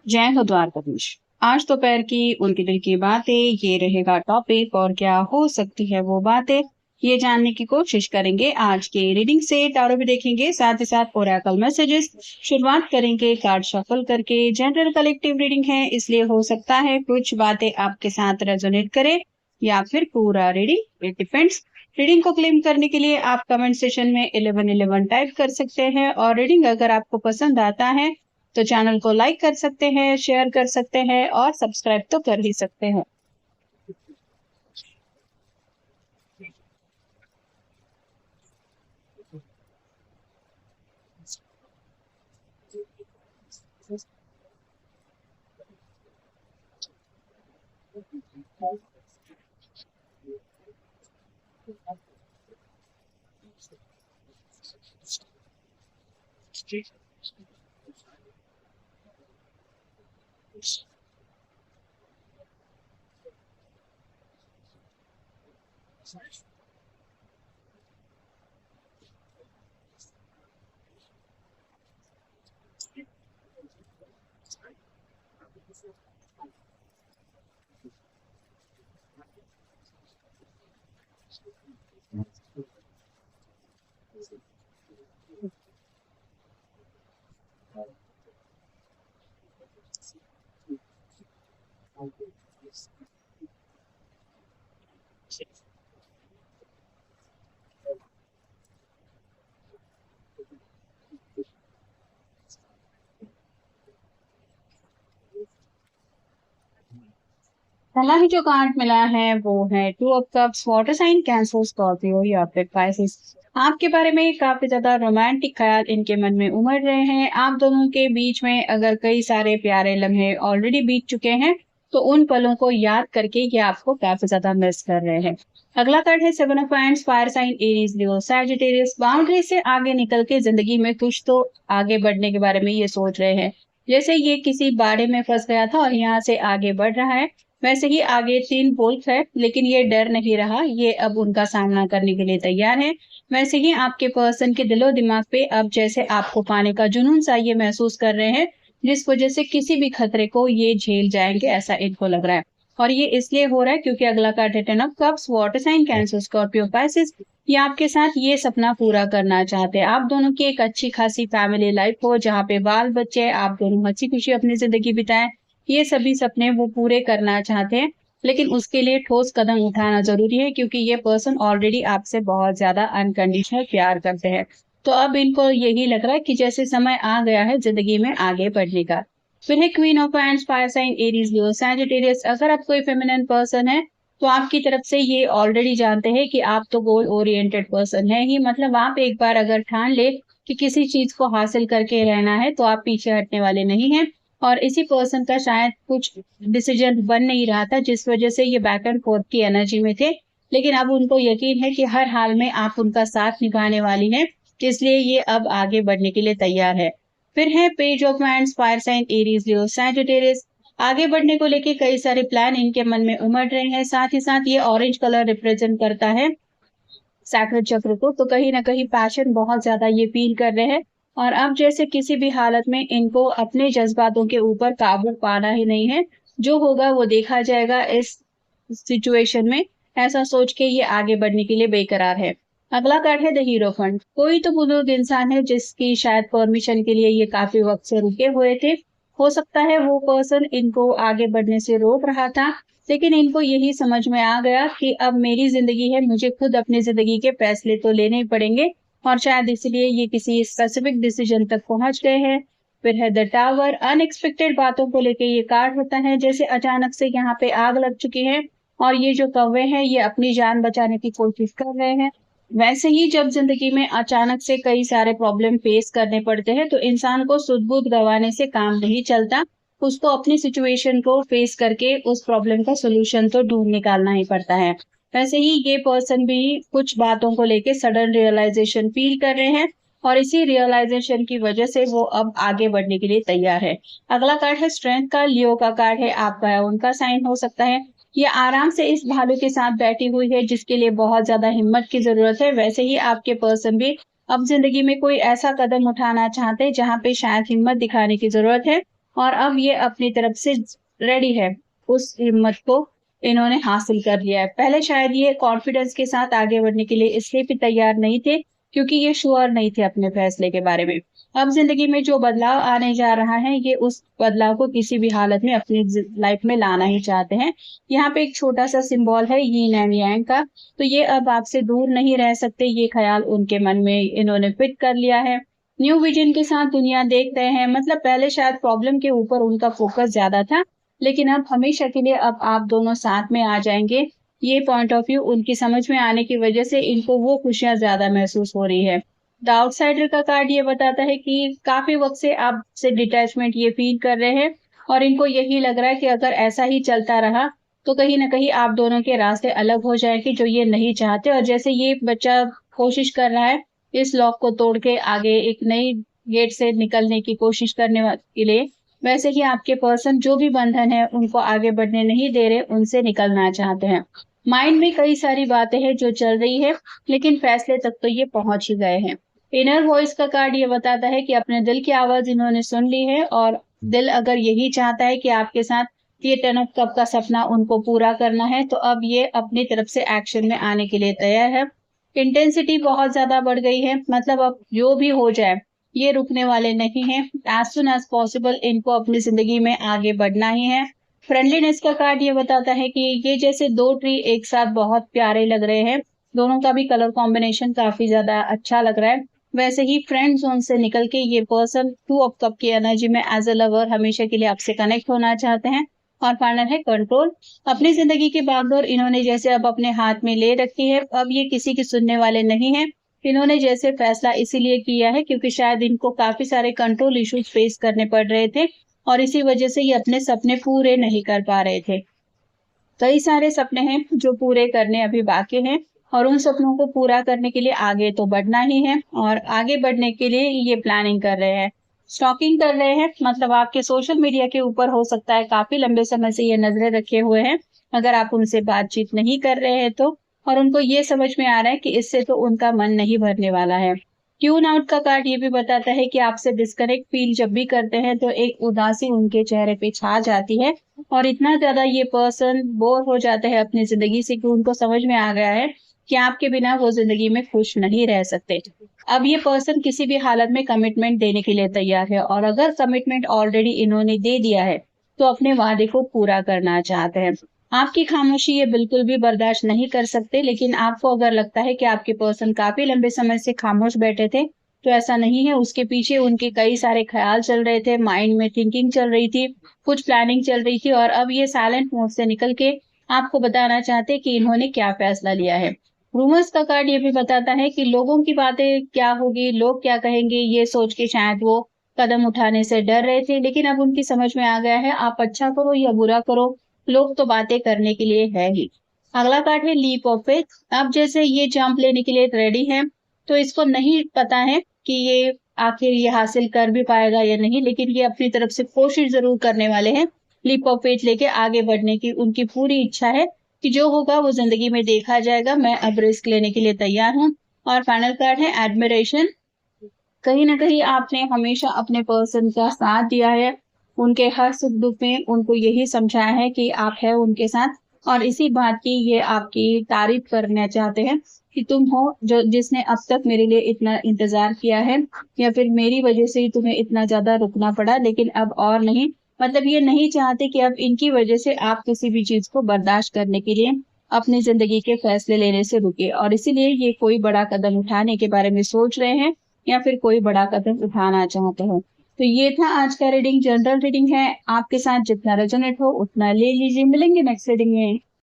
जय हो द्वारकाधीश। आज दोपहर की उनके दिल की बातें ये रहेगा टॉपिक और क्या हो सकती है वो बातें ये जानने की कोशिश करेंगे। आज के रीडिंग से टारो भी देखेंगे, साथ ही साथ ओरेकल मैसेजेस। शुरुआत करेंगे कार्ड शफल करके। जनरल कलेक्टिव रीडिंग है, इसलिए हो सकता है कुछ बातें आपके साथ रेजोनेट करे या फिर पूरा रीडिंग, इट डिपेंड्स। रीडिंग को क्लेम करने के लिए आप कमेंट सेशन में 1111 टाइप कर सकते हैं और रीडिंग अगर आपको पसंद आता है तो चैनल को लाइक कर सकते हैं, शेयर कर सकते हैं और सब्सक्राइब तो कर ही सकते हैं। पहला ही जो कार्ड मिला है वो है two of cups, water sign Cancer, Scorpio या फिर पाइसेस। आपके बारे में काफी ज्यादा रोमांटिक ख्याल इनके मन में उमड़ रहे हैं। आप दोनों के बीच में अगर कई सारे प्यारे लम्हे ऑलरेडी बीत चुके हैं तो उन पलों को याद करके ये आपको काफी ज्यादा मिस कर रहे हैं। अगला कार्ड है seven of wands, fire sign Aries, Leo, Sagittarius. Boundary से आगे निकल के जिंदगी में कुछ तो आगे बढ़ने के बारे में ये सोच रहे हैं। जैसे ये किसी बाड़े में फंस गया था और यहाँ से आगे बढ़ रहा है, वैसे ही आगे 3 वोल्ट है, लेकिन ये डर नहीं रहा, ये अब उनका सामना करने के लिए तैयार है। वैसे ही आपके पर्सन के दिलो दिमाग पे अब जैसे आपको पाने का जुनून सा ये महसूस कर रहे हैं, जिस वजह से किसी भी खतरे को ये झेल जाएंगे, ऐसा इनको लग रहा है। और ये इसलिए हो रहा है क्योंकि अगला कार्ड है ten of cups, water sign Cancer, Scorpio, Pisces. ये आपके साथ ये सपना पूरा करना चाहते हैं। आप दोनों की एक अच्छी खासी फैमिली लाइफ हो जहाँ पे बाल बच्चे, आप दोनों हंसी खुशी अपनी जिंदगी बिताएं। ये सभी सपने वो पूरे करना चाहते हैं, लेकिन उसके लिए ठोस कदम उठाना जरूरी है क्योंकि ये पर्सन ऑलरेडी आपसे बहुत ज्यादा अनकंडीशनल प्यार करते हैं। तो अब इनको यही लग रहा है कि जैसे समय आ गया है जिंदगी में आगे बढ़ने का। फिर है queen of wands, fire sign Aries, Leo, Sagittarius. अगर आप कोई फेमिनिन पर्सन है तो आपकी तरफ से ये ऑलरेडी जानते हैं कि आप तो गोल ओरिएंटेड पर्सन है ही। मतलब आप एक बार अगर ठान ले कि किसी चीज को हासिल करके रहना है तो आप पीछे हटने वाले नहीं हैं। और इसी पर्सन का शायद कुछ डिसीजन बन नहीं रहा था जिस वजह से ये बैक एंड फोर्थ की एनर्जी में थे, लेकिन अब उनको यकीन है कि हर हाल में आप उनका साथ निभाने वाली हैं, इसलिए ये अब आगे बढ़ने के लिए तैयार है। फिर है page of wands, fire sign Aries, Leo, Sagittarius. आगे बढ़ने को लेके कई सारे प्लान इनके मन में उमड़ रहे हैं। साथ ही साथ ये ऑरेंज कलर रिप्रेजेंट करता है सैक्रड चक्र को, तो कहीं ना कहीं पैशन बहुत ज्यादा ये फील कर रहे हैं। और अब जैसे किसी भी हालत में इनको अपने जज्बातों के ऊपर काबू पाना ही नहीं है, जो होगा वो देखा जाएगा इस सिचुएशन में, ऐसा सोच के ये आगे बढ़ने के लिए बेकरार है। अगला कार्ड है द हीरो फंड। कोई तो बुजुर्ग इंसान है जिसकी शायद परमिशन के लिए ये काफी वक्त से रुके हुए थे। हो सकता है वो पर्सन इनको आगे बढ़ने से रोक रहा था, लेकिन इनको यही समझ में आ गया कि अब मेरी जिंदगी है, मुझे खुद अपनी जिंदगी के फैसले तो लेने ही पड़ेंगे। और शायद इसलिए ये किसी स्पेसिफिक डिसीजन तक पहुंच गए हैं। फिर है द टावर। अनएक्सपेक्टेड बातों को लेके ये कार्ड होता है, जैसे अचानक से यहाँ पे आग लग चुकी है और ये जो कौवे हैं ये अपनी जान बचाने की कोशिश कर रहे हैं। वैसे ही जब जिंदगी में अचानक से कई सारे प्रॉब्लम फेस करने पड़ते हैं तो इंसान को सुध बुध गंवाने से काम नहीं चलता, उसको अपनी सिचुएशन को फेस करके उस प्रॉब्लम का सोल्यूशन तो ढूंढ निकालना ही पड़ता है। वैसे ही ये पर्सन भी कुछ बातों को लेके सडन रियलाइजेशन फील कर रहे हैं और इसी रियलाइजेशन की वजह से वो अब आगे बढ़ने के लिए तैयार है। अगला कार्ड है स्ट्रेंथ का। लियो का कार्ड है, आपका उनका साइन हो सकता है। ये आराम से इस भालू के साथ बैठी हुई है जिसके लिए बहुत ज्यादा हिम्मत की जरूरत है। वैसे ही आपके पर्सन भी अब जिंदगी में कोई ऐसा कदम उठाना चाहते हैं जहाँ पे शायद हिम्मत दिखाने की जरूरत है और अब ये अपनी तरफ से रेडी है, उस हिम्मत को इन्होंने हासिल कर लिया है। पहले शायद ये कॉन्फिडेंस के साथ आगे बढ़ने के लिए इसलिए भी तैयार नहीं थे क्योंकि ये श्योर नहीं थे अपने फैसले के बारे में। अब जिंदगी में जो बदलाव आने जा रहा है, ये उस बदलाव को किसी भी हालत में अपनी लाइफ में लाना ही चाहते हैं। यहाँ पे एक छोटा सा सिंबल है यीन एंड यांग का, तो ये अब आपसे दूर नहीं रह सकते। ये ख्याल उनके मन में इन्होंने फिट कर लिया है। न्यू विजन के साथ दुनिया देख रहे हैं, मतलब पहले शायद प्रॉब्लम के ऊपर उनका फोकस ज्यादा था, लेकिन अब हमेशा के लिए अब आप दोनों साथ में आ जाएंगे। ये पॉइंट ऑफ व्यू उनकी समझ में आने की वजह से इनको वो खुशियां ज्यादा महसूस हो रही है। द आउटसाइडर का कार्ड ये बताता है कि काफी वक्त से आपसे डिटैचमेंट ये फील कर रहे हैं और इनको यही लग रहा है कि अगर ऐसा ही चलता रहा तो कहीं ना कहीं आप दोनों के रास्ते अलग हो जाएंगे, जो ये नहीं चाहते। और जैसे ये बच्चा कोशिश कर रहा है इस लॉक को तोड़ के आगे एक नई गेट से निकलने की कोशिश करने के लिए, वैसे ही आपके पर्सन जो भी बंधन है उनको आगे बढ़ने नहीं दे रहे, उनसे निकलना चाहते हैं। माइंड में कई सारी बातें हैं जो चल रही है, लेकिन फैसले तक तो ये पहुंच ही गए हैं। इनर वॉइस का कार्ड ये बताता है कि अपने दिल की आवाज इन्होंने सुन ली है और दिल अगर यही चाहता है कि आपके साथ ये 10 ऑफ कप का सपना उनको पूरा करना है, तो अब ये अपनी तरफ से एक्शन में आने के लिए तैयार है। इंटेंसिटी बहुत ज्यादा बढ़ गई है, मतलब अब जो भी हो जाए ये रुकने वाले नहीं हैं। एज सुन एज पॉसिबल इनको अपनी जिंदगी में आगे बढ़ना ही है। फ्रेंडलीनेस का कार्ड ये बताता है कि ये जैसे दो ट्री एक साथ बहुत प्यारे लग रहे हैं, दोनों का भी कलर कॉम्बिनेशन काफी ज्यादा अच्छा लग रहा है। वैसे ही फ्रेंड जोन से निकल के ये पर्सन 2 ऑफ कप की एनर्जी में एज अ लवर हमेशा के लिए आपसे कनेक्ट होना चाहते हैं। और फाइनल है कंट्रोल। अपनी जिंदगी की बागडोर इन्होंने जैसे अब अपने हाथ में ले रखी है, अब ये किसी की सुनने वाले नहीं है। इन्होंने जैसे फैसला इसीलिए किया है क्योंकि शायद इनको काफी सारे कंट्रोल इश्यूज फेस करने पड़ रहे थे और इसी वजह से ये अपने सपने पूरे नहीं कर पा रहे थे। कई सारे सपने हैं जो पूरे करने अभी बाकी हैं और उन सपनों को पूरा करने के लिए आगे तो बढ़ना ही है और आगे बढ़ने के लिए ये प्लानिंग कर रहे हैं, स्टॉकिंग कर रहे हैं। मतलब आपके सोशल मीडिया के ऊपर हो सकता है काफी लंबे समय से ये नजरें रखे हुए हैं, अगर आप उनसे बातचीत नहीं कर रहे हैं तो। और उनको ये समझ में आ रहा है कि इससे तो उनका मन नहीं भरने वाला है। ट्यून आउट का कार्ड ये भी बताता है कि आपसे डिस्कनेक्ट फील जब भी करते हैं तो एक उदासी उनके चेहरे पे छा जाती है और इतना ज्यादा ये पर्सन बोर हो जाते हैं अपनी जिंदगी से कि उनको समझ में आ गया है कि आपके बिना वो जिंदगी में खुश नहीं रह सकते। अब ये पर्सन किसी भी हालत में कमिटमेंट देने के लिए तैयार है और अगर कमिटमेंट ऑलरेडी इन्होंने दे दिया है तो अपने वादे को पूरा करना चाहते हैं। आपकी खामोशी ये बिल्कुल भी बर्दाश्त नहीं कर सकते, लेकिन आपको अगर लगता है कि आपके पर्सन काफी लंबे समय से खामोश बैठे थे तो ऐसा नहीं है। उसके पीछे उनके कई सारे ख्याल चल रहे थे, माइंड में थिंकिंग चल रही थी, कुछ प्लानिंग चल रही थी और अब ये साइलेंट मोड से निकल के आपको बताना चाहते कि इन्होंने क्या फैसला लिया है। रूमर्स का कार्ड ये भी बताता है कि लोगों की बातें क्या होगी, लोग क्या कहेंगे, ये सोच के शायद वो कदम उठाने से डर रहे थे, लेकिन अब उनकी समझ में आ गया है आप अच्छा करो या बुरा करो, लोग तो बातें करने के लिए है ही। अगला कार्ड है लीप ऑफ फेथ। अब जैसे ये जंप लेने के लिए रेडी है, तो इसको नहीं पता है कि ये आखिर ये हासिल कर भी पाएगा या नहीं, लेकिन ये अपनी तरफ से कोशिश जरूर करने वाले हैं। लीप ऑफ फेथ लेके आगे बढ़ने की उनकी पूरी इच्छा है कि जो होगा वो जिंदगी में देखा जाएगा, मैं अब रिस्क लेने के लिए तैयार हूँ। और फाइनल कार्ड है एडमिरेशन। कहीं ना कहीं आपने हमेशा अपने पर्सन का साथ दिया है, उनके हर सुख दुख में उनको यही समझाया है कि आप है उनके साथ और इसी बात की ये आपकी तारीफ करना चाहते हैं कि तुम हो जो जिसने अब तक मेरे लिए इतना इंतजार किया है, या फिर मेरी वजह से ही तुम्हें इतना ज्यादा रुकना पड़ा, लेकिन अब और नहीं। मतलब ये नहीं चाहते कि अब इनकी वजह से आप किसी भी चीज को बर्दाश्त करने के लिए अपनी जिंदगी के फैसले लेने से रुके और इसीलिए ये कोई बड़ा कदम उठाने के बारे में सोच रहे हैं या फिर कोई बड़ा कदम उठाना चाहते हो। तो ये था आज का रीडिंग, जनरल रीडिंग है, आपके साथ जितना रेजोनेट हो उतना ले लीजिए। मिलेंगे नेक्स्ट रीडिंग में।